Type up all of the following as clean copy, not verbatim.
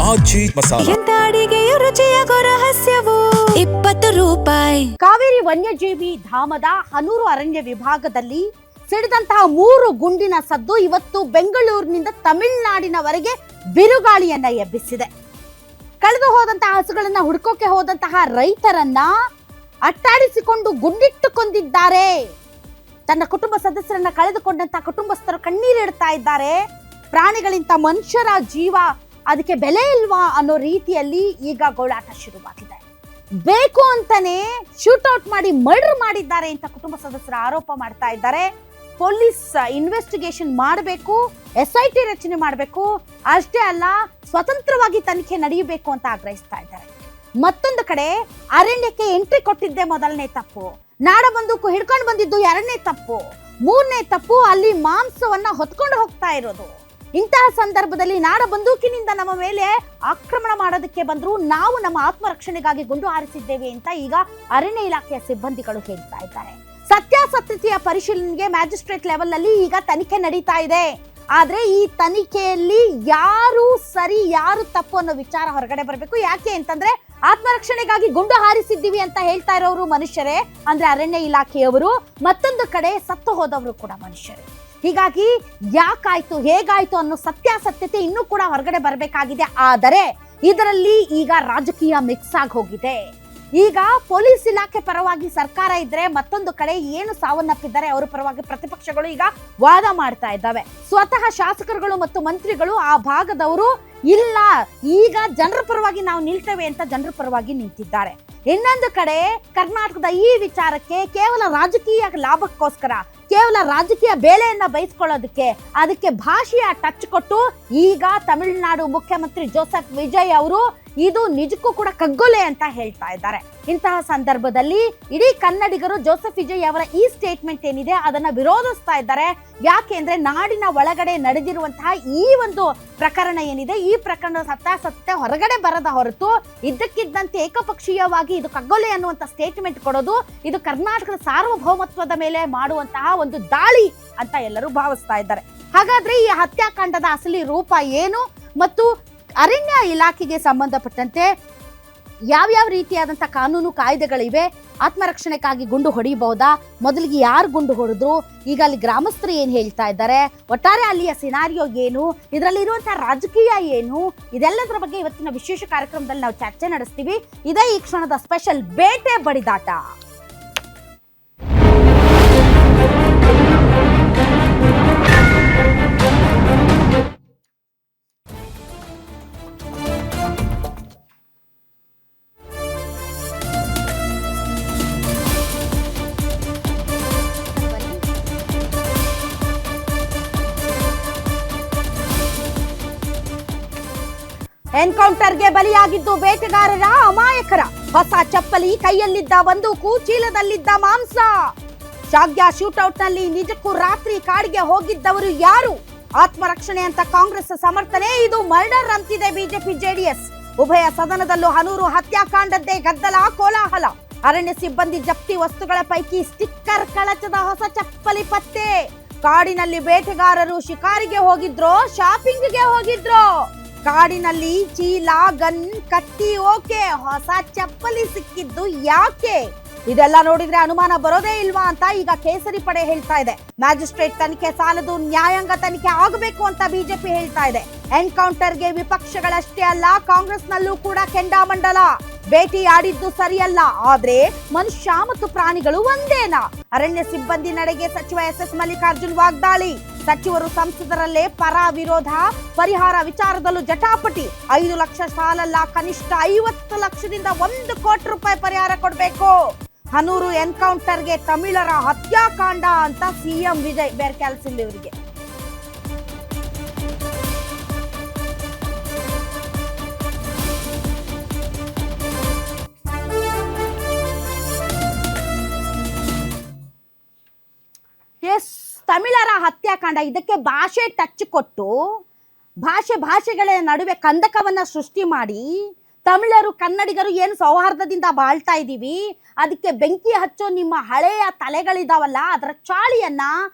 ಆಚಿ ಮಸಾಲ. ಎಂತ ಅಡಿಗೆಯ ರುಚಿಯಾಗೋ ರಹಸ್ಯವು 20 ರೂಪಾಯಿ. ಕಾವೇರಿ ವನ್ಯಜೀವಿ ಧಾಮದ ಹನೂರು ಅರಣ್ಯ ವಿಭಾಗದಲ್ಲಿ ಸಿಡಿದಂತಹ 3 ಗುಂಡಿನ ಸದ್ದು ಇವತ್ತು ಬೆಂಗಳೂರಿನಿಂದ ತಮಿಳುನಾಡಿನವರೆಗೆ ಬಿರುಗಾಳಿಯನ್ನ ಎಬ್ಬಿಸಿದೆ. ಕಳೆದು ಹೋದಂತಹ ಹಸುಗಳನ್ನ ಹುಡುಕೋಕೆ ಹೋದಂತಹ ರೈತರನ್ನ ಅಟ್ಟಾಡಿಸಿಕೊಂಡು ಗುಂಡಿಟ್ಟು ಕೊಂದಿದ್ದಾರೆ. ತನ್ನ ಕುಟುಂಬ ಸದಸ್ಯರನ್ನ ಕಳೆದುಕೊಂಡಂತಹ ಕುಟುಂಬಸ್ಥರು ಕಣ್ಣೀರಿಡ್ತಾ ಇದ್ದಾರೆ. ಪ್ರಾಣಿಗಳಿಂದ ಮನುಷ್ಯರ ಜೀವ ಅದಕ್ಕೆ ಬೆಲೆ ಇಲ್ವಾ ಅನ್ನೋ ರೀತಿಯಲ್ಲಿ ಈಗ ಗೋಳಾಟ ಶುರುವಾಗಿದೆ. ಬೇಕು ಅಂತಾನೆ ಶೂಟ್ಔಟ್ ಮಾಡಿ ಮರ್ಡರ್ ಮಾಡಿದ್ದಾರೆ ಅಂತ ಕುಟುಂಬ ಸದಸ್ಯರು ಆರೋಪ ಮಾಡ್ತಾ ಇದ್ದಾರೆ. ಪೊಲೀಸ್ ಇನ್ವೆಸ್ಟಿಗೇಷನ್ ಮಾಡಬೇಕು, SIT ರಚನೆ ಮಾಡಬೇಕು, ಅಷ್ಟೇ ಅಲ್ಲ ಸ್ವತಂತ್ರವಾಗಿ ತನಿಖೆ ನಡೆಯಬೇಕು ಅಂತ ಆಗ್ರಹಿಸ್ತಾ ಇದ್ದಾರೆ. ಮತ್ತೊಂದು ಕಡೆ ಅರಣ್ಯಕ್ಕೆ ಎಂಟ್ರಿ ಕೊಟ್ಟಿದ್ದೆ ಮೊದಲನೇ ತಪ್ಪು, ನಾಡ ಬಂದೂಕು ಹಿಡ್ಕೊಂಡು ಬಂದಿದ್ದು 2ನೇ ತಪ್ಪು, 3ನೇ ತಪ್ಪು ಅಲ್ಲಿ ಮಾಂಸವನ್ನ ಹೊತ್ಕೊಂಡು ಹೋಗ್ತಾ ಇರೋದು. ಇಂತಹ ಸಂದರ್ಭದಲ್ಲಿ ನಾಡ ಬಂದೂಕಿನಿಂದ ನಮ್ಮ ಮೇಲೆ ಆಕ್ರಮಣ ಮಾಡೋದಕ್ಕೆ ಬಂದ್ರು, ನಾವು ನಮ್ಮ ಆತ್ಮರಕ್ಷಣೆಗಾಗಿ ಗುಂಡು ಹಾರಿಸಿದ್ದೇವೆ ಅಂತ ಈಗ ಅರಣ್ಯ ಇಲಾಖೆಯ ಸಿಬ್ಬಂದಿಗಳು ಹೇಳ್ತಾ ಇದ್ದಾರೆ. ಸತ್ಯಾಸತ್ಯತೆಯ ಪರಿಶೀಲನೆಗೆ ಮ್ಯಾಜಿಸ್ಟ್ರೇಟ್ ಲೆವೆಲ್ ಅಲ್ಲಿ ಈಗ ತನಿಖೆ ನಡೀತಾ ಇದೆ. ಆದ್ರೆ ಈ ತನಿಖೆಯಲ್ಲಿ ಯಾರು ಸರಿ ಯಾರು ತಪ್ಪು ಅನ್ನೋ ವಿಚಾರ ಹೊರಗಡೆ ಬರಬೇಕು. ಯಾಕೆ ಅಂತಂದ್ರೆ ಆತ್ಮರಕ್ಷಣೆಗಾಗಿ ಗುಂಡು ಹಾರಿಸಿದ್ದೀವಿ ಅಂತ ಹೇಳ್ತಾ ಇರೋರು ಮನುಷ್ಯರೇ, ಅಂದ್ರೆ ಅರಣ್ಯ ಇಲಾಖೆಯವರು. ಮತ್ತೊಂದು ಕಡೆ ಸತ್ತು ಹೋದವರು ಕೂಡ ಮನುಷ್ಯರೇ. ಹೀಗಾಗಿ ಯಾಕಾಯ್ತು ಹೇಗಾಯ್ತು ಅನ್ನೋ ಸತ್ಯಾಸತ್ಯತೆ ಇನ್ನೂ ಕೂಡ ಹೊರಗಡೆ ಬರಬೇಕಾಗಿದೆ. ಆದರೆ ಇದರಲ್ಲಿ ಈಗ ರಾಜಕೀಯ ಮಿಕ್ಸ್ ಆಗಿ ಹೋಗಿದೆ. ಈಗ ಪೊಲೀಸ್ ಇಲಾಖೆ ಪರವಾಗಿ ಸರ್ಕಾರ ಇದ್ರೆ, ಮತ್ತೊಂದು ಕಡೆ ಏನು ಸಾವನ್ನಪ್ಪಿದ್ದಾರೆ ಅವರ ಪರವಾಗಿ ಪ್ರತಿಪಕ್ಷಗಳು ಈಗ ವಾದ ಮಾಡ್ತಾ ಇದ್ದಾವೆ. ಸ್ವತಃ ಶಾಸಕರುಗಳು ಮತ್ತು ಮಂತ್ರಿಗಳು ಆ ಭಾಗದವರು ಇಲ್ಲ, ಈಗ ಜನರ ಪರವಾಗಿ ನಾವು ನಿಲ್ತೇವೆ ಅಂತ ಜನರ ಪರವಾಗಿ ನಿಂತಿದ್ದಾರೆ. ಇನ್ನೊಂದು ಕಡೆ ಕರ್ನಾಟಕದ ಈ ವಿಚಾರಕ್ಕೆ ಕೇವಲ ರಾಜಕೀಯ ಲಾಭಕ್ಕೋಸ್ಕರ, ಕೇವಲ ರಾಜಕೀಯ ಬೇಳೆಯನ್ನ ಬಯಸ್ಕೊಳ್ಳೋದಕ್ಕೆ ಅದಕ್ಕೆ ಭಾಷೆಯ ಟಚ್ ಕೊಟ್ಟು ಈಗ ತಮಿಳುನಾಡು ಮುಖ್ಯಮಂತ್ರಿ ಜೋಸೆಫ್ ವಿಜಯ್ ಅವರು ಇದು ನಿಜಕ್ಕೂ ಕೂಡ ಕಗ್ಗೊಲೆ ಅಂತ ಹೇಳ್ತಾ ಇದ್ದಾರೆ. ಇಂತಹ ಸಂದರ್ಭದಲ್ಲಿ ಇಡೀ ಕನ್ನಡಿಗರು ಜೋಸೆಫ್ ವಿಜಯ್ ಅವರ ಈ ಸ್ಟೇಟ್ಮೆಂಟ್ ಏನಿದೆ ಅದನ್ನ ವಿರೋಧಿಸ್ತಾ ಇದ್ದಾರೆ. ಯಾಕೆಂದ್ರೆ ನಾಡಿನ ಒಳಗಡೆ ನಡೆದಿರುವಂತಹ ಈ ಒಂದು ಪ್ರಕರಣ ಏನಿದೆ, ಈ ಪ್ರಕರಣದ ಸತ್ಯಾಸತ್ಯತೆ ಹೊರಗಡೆ ಬರದ ಹೊರತು ಇದ್ದಕ್ಕಿದ್ದಂತೆ ಏಕಪಕ್ಷೀಯವಾಗಿ ಇದು ಕಗ್ಗೊಲೆ ಅನ್ನುವಂತ ಸ್ಟೇಟ್ಮೆಂಟ್ ಕೊಡೋದು ಇದು ಕರ್ನಾಟಕದ ಸಾರ್ವಭೌಮತ್ವದ ಮೇಲೆ ಮಾಡುವಂತಹ ಒಂದು ದಾಳಿ ಅಂತ ಎಲ್ಲರೂ ಭಾವಿಸ್ತಾ ಇದ್ದಾರೆ. ಹಾಗಾದ್ರೆ ಈ ಹತ್ಯಾಕಾಂಡದ ಅಸಲಿ ರೂಪ ಏನು ಮತ್ತು ಅರಣ್ಯ ಇಲಾಖೆಗೆ ಸಂಬಂಧಪಟ್ಟಂತೆ ಯಾವ್ಯಾವ ರೀತಿಯಾದಂಥ ಕಾನೂನು ಕಾಯ್ದೆಗಳಿವೆ, ಆತ್ಮರಕ್ಷಣೆಗಾಗಿ ಗುಂಡು ಹೊಡಿಬಹುದಾ, ಮೊದಲಿಗೆ ಯಾರು ಗುಂಡು ಹೊಡೆದ್ರು, ಈಗ ಅಲ್ಲಿ ಗ್ರಾಮಸ್ಥರು ಏನು ಹೇಳ್ತಾ ಇದ್ದಾರೆ, ಒಟ್ಟಾರೆ ಅಲ್ಲಿಯ ಸಿನಾರಿಯೋ ಏನು, ಇದರಲ್ಲಿ ಇರುವಂತಹ ರಾಜಕೀಯ ಏನು, ಇದೆಲ್ಲದರ ಬಗ್ಗೆ ಇವತ್ತಿನ ವಿಶೇಷ ಕಾರ್ಯಕ್ರಮದಲ್ಲಿ ನಾವು ಚರ್ಚೆ ನಡೆಸ್ತೀವಿ. ಇದೇ ಈ ಕ್ಷಣದ ಸ್ಪೆಷಲ್ ಬೇಟೆ ಬಡಿದಾಟ. ಎನ್ಕೌಂಟರ್ಗೆ ಬಲಿಯಾಗಿದ್ದು ಬೇಟೆಗಾರರ ಅಮಾಯಕರ ಹೊಸ ಚಪ್ಪಲಿ, ಕೈಯಲ್ಲಿದ್ದ ಬಂದೂಕು, ಚೀಲದಲ್ಲಿದ್ದ ಮಾಂಸ. ಶಾಗ್ಯ ಶೂಟೌಟ್ ನಲ್ಲಿ ನಿಜಕ್ಕೂ ರಾತ್ರಿ ಕಾಡಿಗೆ ಹೋಗಿದ್ದವರು ಯಾರು? ಆತ್ಮರಕ್ಷಣೆ ಅಂತ ಕಾಂಗ್ರೆಸ್ ಸಮರ್ಥನೆ, ಇದು ಮರ್ಡರ್ ಅಂತಿದೆ ಬಿಜೆಪಿ ಜೆಡಿಎಸ್. ಉಭಯ ಸದನದಲ್ಲೂ ಹನೂರು ಹತ್ಯಾಕಾಂಡದ್ದೇ ಗದ್ದಲ ಕೋಲಾಹಲ. ಅರಣ್ಯ ಸಿಬ್ಬಂದಿ ಜಪ್ತಿ ವಸ್ತುಗಳ ಪೈಕಿ ಸ್ಟಿಕ್ಕರ್ ಕಳಚದ ಹೊಸ ಚಪ್ಪಲಿ ಪತ್ತೆ. ಕಾಡಿನಲ್ಲಿ ಬೇಟೆಗಾರರು ಶಿಕಾರಿಗೆ ಹೋಗಿದ್ರೋ ಶಾಪಿಂಗ್ಗೆ ಹೋಗಿದ್ರೋ? ಕಾಡಿನಲ್ಲಿ ಚೀಲ, ಗನ್, ಕತ್ತಿ ಓಕೆ, ಹೊಸ ಚಪ್ಪಲಿ ಸಿಕ್ಕಿದ್ದು ಯಾಕೆ? ಇದೆಲ್ಲ ನೋಡಿದ್ರೆ ಅನುಮಾನ ಬರೋದೇ ಇಲ್ವಾ ಅಂತ ಈಗ ಕೇಸರಿ ಪಡೆ ಹೇಳ್ತಾ ಇದೆ. ಮ್ಯಾಜಿಸ್ಟ್ರೇಟ್ ತನಿಖೆ ಸಾಲದು, ನ್ಯಾಯಾಂಗ ತನಿಖೆ ಆಗಬೇಕು ಅಂತ ಬಿಜೆಪಿ ಹೇಳ್ತಾ ಇದೆ. ಎನ್ಕೌಂಟರ್ಗೆ ವಿಪಕ್ಷಗಳಷ್ಟೇ ಅಲ್ಲ, ಕಾಂಗ್ರೆಸ್ನಲ್ಲೂ ಕೂಡ ಕೆಂಡಾಮಂಡಲ. ಭೇಟಿ ಆಡಿದ್ದು ಸರಿಯಲ್ಲ, ಆದ್ರೆ ಮನುಷ್ಯ ಮತ್ತು ಪ್ರಾಣಿಗಳು ಒಂದೇನಾ? ಅರಣ್ಯ ಸಿಬ್ಬಂದಿ ನಡೆಗೆ ಸಚಿವ SS ಮಲ್ಲಿಕಾರ್ಜುನ್ ವಾಗ್ದಾಳಿ. ಸಚಿವರು ಸಂಸದರಲ್ಲೇ ಪರ ವಿರೋಧ, ಪರಿಹಾರ ವಿಚಾರದಲ್ಲೂ ಜಟಾಪಟಿ. 5 ಲಕ್ಷ ಸಾಲಲ್ಲ, ಕನಿಷ್ಠ 50 ಲಕ್ಷದಿಂದ 1 ಕೋಟಿ ರೂಪಾಯಿ ಪರಿಹಾರ ಕೊಡಬೇಕು. ಹನೂರು ಎನ್ಕೌಂಟರ್ಗೆ ತಮಿಳರ ಹತ್ಯಾಕಾಂಡ ಅಂತ CM ವಿಜಯ್ ಬೇರೆ ಕೆಲಸ ಇಲ್ಲ ಇವರಿಗೆ. ಎಸ್, ತಮಿಳರ ಹತ್ಯಾಕಾಂಡ. ಇದಕ್ಕೆ ಭಾಷೆ ಟಚ್ ಕೊಟ್ಟು ಭಾಷೆಗಳ ನಡುವೆ ಕಂದಕವನ್ನ ಸೃಷ್ಟಿ ಮಾಡಿ ತಮಿಳರು ಕನ್ನಡಿಗರು ಏನು ಸೌಹಾರ್ದದಿಂದ ಬಾಳ್ತಾ ಇದ್ದೀವಿ, ಅದಕ್ಕೆ ಬೆಂಕಿ ಹಚ್ಚೋ ನಿಮ್ಮ ಹಳೆಯ ತಲೆಗಳಿದಾವಲ್ಲ ಅದರ ಚಾಳಿಯನ್ನ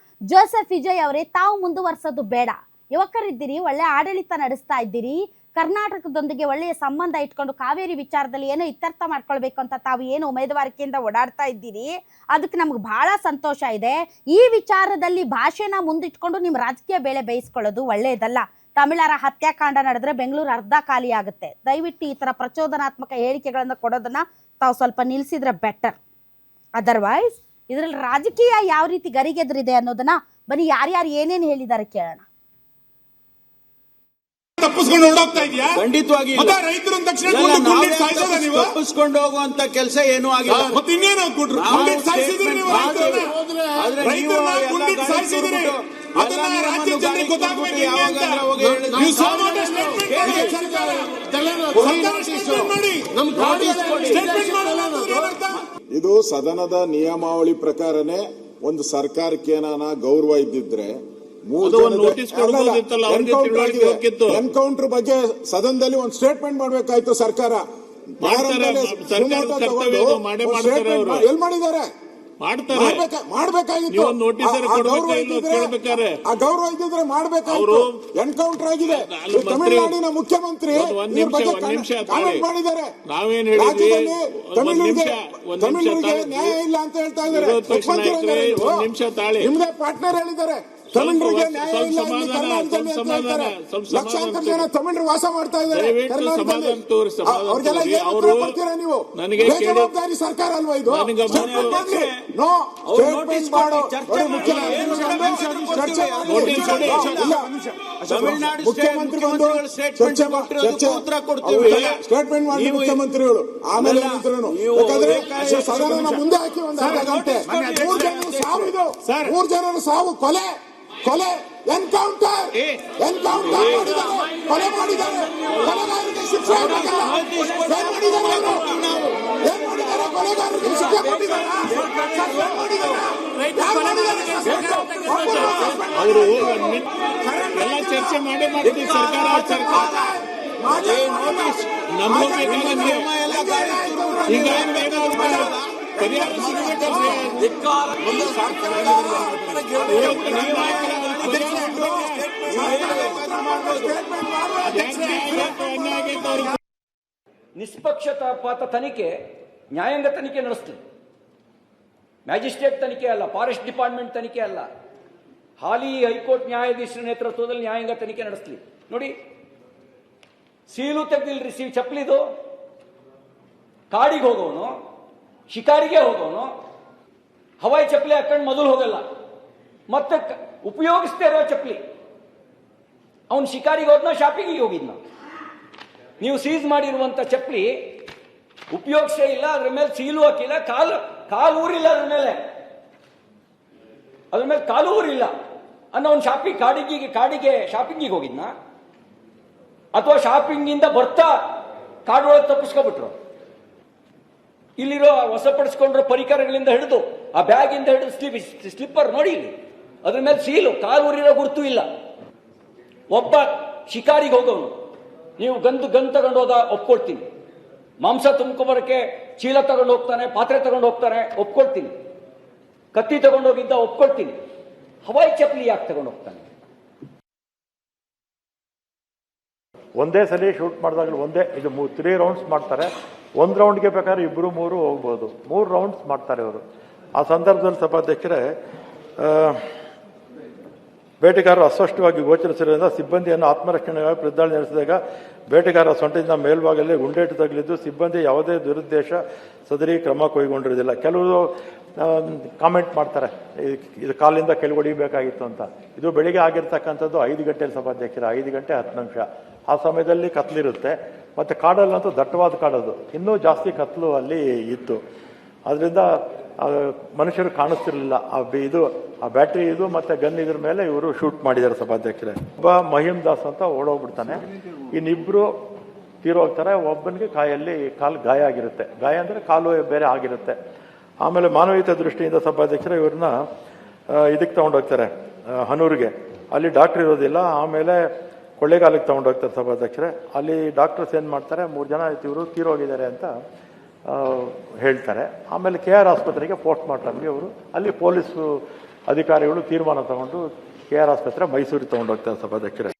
ಜೋಸೆಫ್ ವಿಜಯ್ ಅವರೇ ತಾವು ಮುಂದುವರ್ಸೋದು ಬೇಡ. ಯುವಕರಿದ್ದೀರಿ, ಒಳ್ಳೆ ಆಡಳಿತ ನಡೆಸ್ತಾ ಇದ್ದೀರಿ, ಕರ್ನಾಟಕದೊಂದಿಗೆ ಒಳ್ಳೆಯ ಸಂಬಂಧ ಇಟ್ಕೊಂಡು ಕಾವೇರಿ ವಿಚಾರದಲ್ಲಿ ಏನೋ ಇತ್ಯರ್ಥ ಮಾಡ್ಕೊಳ್ಬೇಕು ಅಂತ ತಾವು ಏನು ಉಮೇದುವಾರಿಕೆಯಿಂದ ಓಡಾಡ್ತಾ ಇದ್ದೀರಿ, ಅದಕ್ಕೆ ನಮ್ಗೆ ಬಹಳ ಸಂತೋಷ ಇದೆ. ಈ ವಿಚಾರದಲ್ಲಿ ಭಾಷೆನ ಮುಂದಿಟ್ಕೊಂಡು ನಿಮ್ಮ ರಾಜಕೀಯ ಬೇಳೆ ಬೇಯಿಸ್ಕೊಳ್ಳೋದು ಒಳ್ಳೆಯದಲ್ಲ. ತಮಿಳರ ಹತ್ಯಾಕಾಂಡ ನಡೆದ್ರೆ ಬೆಂಗಳೂರು ಅರ್ಧ ಖಾಲಿ ಆಗುತ್ತೆ. ದಯವಿಟ್ಟು ಈ ತರ ಪ್ರಚೋದನಾತ್ಮಕ ಹೇಳಿಕೆಗಳನ್ನ ಕೊಡೋದನ್ನ ತಾವು ಸ್ವಲ್ಪ ನಿಲ್ಸಿದ್ರೆ ಬೆಟರ್. ಅದರ್ವೈಸ್ ಇದರಲ್ಲಿ ರಾಜಕೀಯ ಯಾವ ರೀತಿ ಗರಿಗೆದರಿದೆ ಅನ್ನೋದನ್ನ ಬನ್ನಿ ಯಾರ್ಯಾರು ಏನೇನು ಹೇಳಿದ್ದಾರೆ ಕೇಳೋಣ. ತಪ್ಪಿಸ್ಕೊಂಡು ಹೊರಡೋಗ್ತಾ ಇದೆಯಾ? ಖಂಡಿತವಾಗಿ ರೈತರು ತಕ್ಷಣ ತಪ್ಪಿಸ್ಕೊಂಡು ಹೋಗುವಂತ ಕೆಲಸ ಏನೂ ಆಗಿಲ್ಲ. ಮತ್ತೆ ಇನ್ನೇನು ಸಾಯಿಸಿದ್ರಿ ನೀವು? ರೈತರನ್ನ ಗುಂಡಿಟ್ಟು ಸಾಯಿಸಿದ್ರಿ. ಅದನ್ನ ರಾಜ್ಯ ಜನರಿಗೆ ಗೊತ್ತಾಗಬೇಕು. ಇದು ಸದನದ ನಿಯಮಾವಳಿ ಪ್ರಕಾರನೇ ಒಂದು ಸರ್ಕಾರಕ್ಕೆ ಏನಾನ ಗೌರವ ಇದ್ದಿದ್ರೆ ಎನ್ಕೌಂಟರ್ ಬಗ್ಗೆ ಸದನದಲ್ಲಿ ಒಂದು ಸ್ಟೇಟ್ಮೆಂಟ್ ಮಾಡ್ಬೇಕಾಯ್ತು ಸರ್ಕಾರ. ಎಲ್ ಮಾಡಿದ್ದಾರೆ? ಮಾಡ್ಬೇಕಾಗಿತ್ತು. ಆ ಗೌರವ ಇದ್ದಿದ್ರೆ ಮಾಡ್ಬೇಕಾಯ್ತು. ಎನ್ಕೌಂಟರ್ ಆಗಿದೆ. ತಮಿಳುನಾಡಿನ ಮುಖ್ಯಮಂತ್ರಿ ಇದ್ರ ಬಗ್ಗೆ ಕಾಮೆಂಟ್ ಮಾಡಿದ್ದಾರೆ. ರಾಜ್ಯದಲ್ಲಿ ತಮಿಳರಿಗೆ ನ್ಯಾಯ ಇಲ್ಲ ಅಂತ ಹೇಳ್ತಾ ಇದ್ದಾರೆ. ನಿಮ್ದೇ ಪಾರ್ಟ್ನರ್ ಹೇಳಿದ್ದಾರೆ ತಮಿಳರಿಗೆ ನ್ಯಾಯ ಇಲ್ಲ ಕರ್ನಾಟಕದಲ್ಲಿ ಅಂತ ಹೇಳ್ತಾರೆ. ಲಕ್ಷಾಂತರ ಜನ ತಮಿಳರು ವಾಸ ಮಾಡ್ತಾ ಇದ್ದಾರೆ ಕರ್ನಾಟಕದಲ್ಲಿ. ಅವ್ರಿಗೆಲ್ಲ ಏನು ಬರ್ತೀರಾ ನೀವು? ಬೇಜವಾಬ್ದಾರಿ ಸರ್ಕಾರ ಅಲ್ವಾ ಇದು? ನೋ ಸ್ಟೇಟ್ಮೆಂಟ್ ಮಾಡೋ ಮುಖ್ಯಮಂತ್ರಿ ಬಂದು ಸ್ಟೇಟ್ಮೆಂಟ್ ಮಾಡಿ ಮುಖ್ಯಮಂತ್ರಿಗಳು. ಆಮೇಲೆ ಬೇಕಾದ್ರೆ ಸದನ ಮುಂದೆ ಹಾಕಿ ಒಂದು ಅರ್ಧ ಗಂಟೆ. 3 ಜನರು ಸಾವಿದು, 3 ಜನರು ಸಾವು, ಕೊಲೆ ಎನ್ಕೌಂಟರ್ ಮಾಡಿದ್ದಾರೆ, ಕೊಲೆ ಮಾಡಿದ್ದಾರೆ. ಕೊಲೆಗಾರರಿಗೆ ಶಿಕ್ಷೆ ಆಗಬೇಕಲ್ಲ? ಏನ್ ಮಾಡಿದ್ದಾರೆ ಅವರು? ಏನ್ ಮಾಡಿದ್ದಾರೆ? ಕೊಲೆಗಾರರಿಗೆ ಶಿಕ್ಷೆ ಕೊಟ್ಟಿದ್ದಾರೆ. ಅವರು ಎಲ್ಲ ಚರ್ಚೆ ಮಾಡಿ ಮಾಡ್ತೀವಿ. ಸರ್ಕಾರ ಈಗ ಪರಿಹಾರ ನಿಷ್ಪಕ್ಷಪಾತ ತನಿಖೆ, ನ್ಯಾಯಾಂಗ ತನಿಖೆ ನಡೆಸ್ತದೆ. ಮ್ಯಾಜಿಸ್ಟ್ರೇಟ್ ತನಿಖೆ ಅಲ್ಲ, ಫಾರೆಸ್ಟ್ ಡಿಪಾರ್ಟ್ಮೆಂಟ್ ತನಿಖೆ ಅಲ್ಲ. ಹಾಲಿ ಹೈಕೋರ್ಟ್ ನ್ಯಾಯಾಧೀಶರ ನೇತೃತ್ವದಲ್ಲಿ ನ್ಯಾಯಾಂಗ ತನಿಖೆ ನಡೆಸಲಿ. ನೋಡಿ, ಸೀಲು ತೆಗೆದಿಲ್ರಿ, ಚಪ್ಪಲಿದು. ಕಾಡಿಗೆ ಹೋಗೋನು, ಶಿಕಾರಿಗೆ ಹೋಗೋನು ಹವಾಯಿ ಚಪ್ಪಲಿ ಹಾಕೊಂಡು ಮೊದಲು ಹೋಗಲ್ಲ, ಮತ್ತೆ ಉಪಯೋಗಿಸ್ತಾ ಇರೋ ಚಪ್ಪಲಿ. ಅವನು ಶಿಕಾರಿಗೆ ಹೋದ್ನ, ಶಾಪಿಂಗಿಗೆ ಹೋಗಿದ್ನ. ನೀವು ಸೀಸ್ ಮಾಡಿರುವಂತ ಚಪ್ಪಲಿ ಉಪಯೋಗಿಸೇ ಇಲ್ಲ, ಅದ್ರ ಮೇಲೆ ಸೀಲು ಹಾಕಿಲ್ಲ, ಕಾಲು ಊರಿಲ್ಲ, ಅದ್ರ ಮೇಲೆ ಕಾಲು ಊರಿಲ್ಲ ಅನ್ನೋ ಒಂದು ಕಾಡಿಗೆ ಶಾಪಿಂಗಿಗೆ ಹೋಗಿದ್ನ, ಅಥವಾ ಶಾಪಿಂಗ್ ಇಂದ ಬರ್ತಾ ಕಾಡೊಳಗೆ ತಪ್ಪಿಸ್ಕೊಬಿಟ್ರು. ಇಲ್ಲಿರೋ ವಶಪಡಿಸಿಕೊಂಡಿರೋ ಪರಿಕರಗಳಿಂದ ಹಿಡಿದು, ಆ ಬ್ಯಾಗ್ ಇಂದ ಹಿಡಿದು ಸ್ಲಿಪ್ಪರ್ ನೋಡಿ, ಇಲ್ಲಿ ಅದ್ರ ಮೇಲೆ ಸೀಲು, ಕಾಲು ಊರಿರೋ ಗುರುತು ಇಲ್ಲ. ಒಬ್ಬ ಶಿಕಾರಿಗೆ ಹೋಗೋನು, ನೀವು ಗನ್ ತಗೊಂಡು ಹೋದ ಒಪ್ಕೊಳ್ತೀನಿ. ಮಾಂಸ ತುಂಬ್ಕೊಬರಕ್ಕೆ ಚೀಲ ತಗೊಂಡು ಹೋಗ್ತಾನೆ, ಪಾತ್ರೆ ತಗೊಂಡು ಹೋಗ್ತಾನೆ, ಒಪ್ಕೊಳ್ತೀನಿ. ಕತ್ತಿ ತಗೊಂಡು ಹೋಗಿದ್ದ ಒಪ್ಕೊಳ್ತೀನಿ. ಹವಾಯಿ ಚಪ್ಪಲಿ ಯಾಕೆ ತಗೊಂಡು ಹೋಗ್ತಾನೆ? ಒಂದೇ ಸಲ ಶೂಟ್ ಮಾಡಿದಾಗಲೂ ಇದು 3 ರೌಂಡ್ಸ್ ಮಾಡ್ತಾರೆ. 1 ರೌಂಡ್ಗೆ ಬೇಕಾದ್ರೆ 2-3 ಹೋಗ್ಬೋದು. 3 ರೌಂಡ್ಸ್ ಮಾಡ್ತಾರೆ ಅವರು. ಆ ಸಂದರ್ಭದಲ್ಲಿ ಸಭಾಧ್ಯಕ್ಷರೇ, ಬೇಟೆಗಾರರು ಅಸ್ಪಷ್ಟವಾಗಿ ಗೋಚರಿಸಿರೋದ್ರಿಂದ ಸಿಬ್ಬಂದಿಯನ್ನು ಆತ್ಮರಕ್ಷಣೆಗಾಗಿ ಪ್ರತಿದಾಳಿ ನಡೆಸಿದಾಗ ಬೇಟೆಗಾರರ ಸೊಂಟದಿಂದ ಮೇಲ್ಭಾಗದಲ್ಲಿ ಗುಂಡೇಟು ತಗಲಿದ್ದು ಸಿಬ್ಬಂದಿ ಯಾವುದೇ ದುರುದ್ದೇಶ ಸದರಿ ಕ್ರಮ ಕೈಗೊಂಡಿರೋದಿಲ್ಲ. ಕೆಲವರು ಕಾಮೆಂಟ್ ಮಾಡ್ತಾರೆ, ಇದು ಕಾಲಿಂದ ಕೆಳಗೊಡಿಬೇಕಾಗಿತ್ತು ಅಂತ. ಇದು ಬೆಳಿಗ್ಗೆ ಆಗಿರ್ತಕ್ಕಂಥದ್ದು 5 ಗಂಟೆಯಲ್ಲಿ ಸಭಾಧ್ಯಕ್ಷರ, 5 ಗಂಟೆ 10 ನಿಮಿಷ. ಆ ಸಮಯದಲ್ಲಿ ಕತ್ಲಿರುತ್ತೆ. ಮತ್ತು ಕಾಡಲ್ಲಂತೂ ದಟ್ಟವಾದ ಕಾಡದು, ಇನ್ನೂ ಜಾಸ್ತಿ ಕತ್ಲು ಅಲ್ಲಿ ಇತ್ತು. ಅದರಿಂದ ಮನುಷ್ಯರು ಕಾಣಿಸ್ತಿರ್ಲಿಲ್ಲ. ಆ ಬ್ಯಾಟ್ರಿ ಇದು ಮತ್ತೆ ಗನ್ ಇದ್ರ ಮೇಲೆ ಇವರು ಶೂಟ್ ಮಾಡಿದ್ದಾರೆ ಸಭಾಧ್ಯಕ್ಷರೇ. ಒಬ್ಬ ಮಹಿಮ್ ದಾಸ್ ಅಂತ ಓಡೋಗ್ಬಿಡ್ತಾನೆ, ಇನ್ನಿಬ್ರು ತೀರೋಗ್ತಾರೆ. ಒಬ್ಬನಿಗೆ ಕಾಲು ಗಾಯ ಆಗಿರುತ್ತೆ. ಗಾಯ ಅಂದರೆ ಕಾಲು ಬೇರೆ ಆಗಿರುತ್ತೆ. ಆಮೇಲೆ ಮಾನವೀಯತೆ ದೃಷ್ಟಿಯಿಂದ ಸಭಾಧ್ಯಕ್ಷರೇ ಇವ್ರನ್ನ ಇದಕ್ಕೆ ತಗೊಂಡೋಗ್ತಾರೆ, ಹನೂರಿಗೆ. ಅಲ್ಲಿ ಡಾಕ್ಟರ್ ಇರೋದಿಲ್ಲ. ಆಮೇಲೆ ಕೊಳ್ಳೇಗಾಲಕ್ಕೆ ತಗೊಂಡೋಗ್ತಾರೆ ಸಭಾಧ್ಯಕ್ಷರೇ. ಅಲ್ಲಿ ಡಾಕ್ಟರ್ಸ್ ಏನು ಮಾಡ್ತಾರೆ, 3 ಜನ ಇವರು ತೀರೋಗಿದ್ದಾರೆ ಅಂತ ಹೇಳ್ತಾರೆ. ಆಮೇಲೆ KR ಆಸ್ಪತ್ರೆಗೆ ಪೋಸ್ಟ್ ಮಾರ್ಟಮ್ಗೆ ಅವರು, ಅಲ್ಲಿ ಪೊಲೀಸ್ ಅಧಿಕಾರಿಗಳು ತೀರ್ಮಾನ ತಗೊಂಡು KR ಆಸ್ಪತ್ರೆ ಮೈಸೂರಿಗೆ ತಗೊಂಡೋಗ್ತಾರೆ ಸಭಾಧ್ಯಕ್ಷರೇ.